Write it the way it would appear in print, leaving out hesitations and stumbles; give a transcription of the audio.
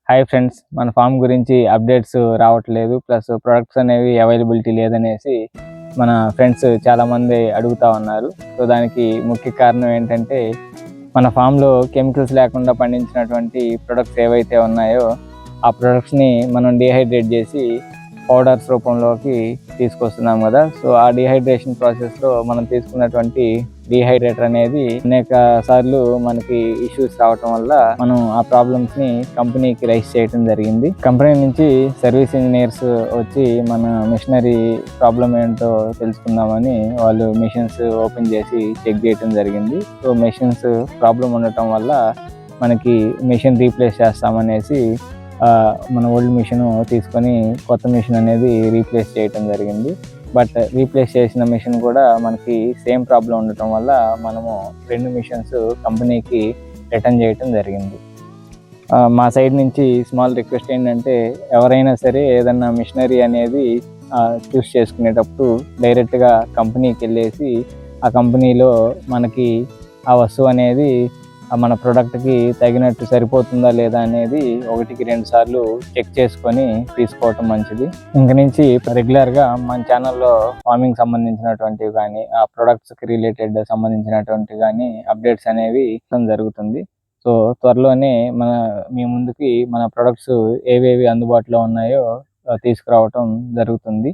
Hi friends, మన form గురించి updates రావట్లేదు, ప్లస్ ప్రొడక్ట్స్ అనేవి అవైలబిలిటీ లేదనేసి మన ఫ్రెండ్స్ చాలామంది అడుగుతూ ఉన్నారు. సో దానికి ముఖ్య కారణం ఏంటంటే మన ఫామ్లో కెమికల్స్ లేకుండా పండించినటువంటి ప్రొడక్ట్స్ ఏవైతే ఉన్నాయో ఆ ప్రొడక్ట్స్ని మనం డీహైడ్రేట్ చేసి పౌడర్స్ రూపంలోకి తీసుకొస్తున్నాం కదా. సో ఆ డీహైడ్రేషన్ ప్రాసెస్లో మనం తీసుకున్నటువంటి డీహైడ్రేటర్ అనేది అనేక సార్లు మనకి ఇష్యూస్ రావటం వల్ల మనం ఆ ప్రాబ్లమ్స్ ని కంపెనీకి రైజ్ చేయడం జరిగింది. కంపెనీ నుంచి సర్వీస్ ఇంజనీర్స్ వచ్చి మన మిషనరీ ప్రాబ్లం ఏంటో తెలుసుకుందామని వాళ్ళు మిషన్స్ ఓపెన్ చేసి చెక్ చేయడం జరిగింది. సో మిషన్స్ ప్రాబ్లం ఉండటం వల్ల మనకి మిషన్ రీప్లేస్ చేస్తామనేసి మన ఓల్డ్ మిషన్ తీసుకొని కొత్త మిషన్ అనేది రీప్లేస్ చేయటం జరిగింది. బట్ రీప్లేస్ చేసిన మిషన్ కూడా మనకి సేమ్ ప్రాబ్లం ఉండటం వల్ల మనము 2 మిషన్స్ కంపెనీకి రిటర్న్ చేయటం జరిగింది. మా సైడ్ నుంచి స్మాల్ రిక్వెస్ట్ ఏంటంటే ఎవరైనా సరే ఏదన్నా మిషనరీ అనేది చూస్ చేసుకునేటప్పుడు డైరెక్ట్గా కంపెనీకి వెళ్ళేసి ఆ కంపెనీలో మనకి ఆ వస్తువు అనేది మన ప్రోడక్ట్కి తగినట్టు సరిపోతుందా లేదా అనేది 1-2 సార్లు చెక్ చేసుకొని తీసుకోవటం మంచిది. ఇంక నుంచి రెగ్యులర్గా మన ఛానల్లో ఫార్మింగ్ సంబంధించినటువంటివి కానీ ఆ ప్రొడక్ట్స్కి రిలేటెడ్ సంబంధించినటువంటివి కానీ అప్డేట్స్ అనేవి జరుగుతుంది. సో త్వరలోనే మీ ముందుకి మన ప్రొడక్ట్స్ ఏవేవి అందుబాటులో ఉన్నాయో తీసుకురావటం జరుగుతుంది.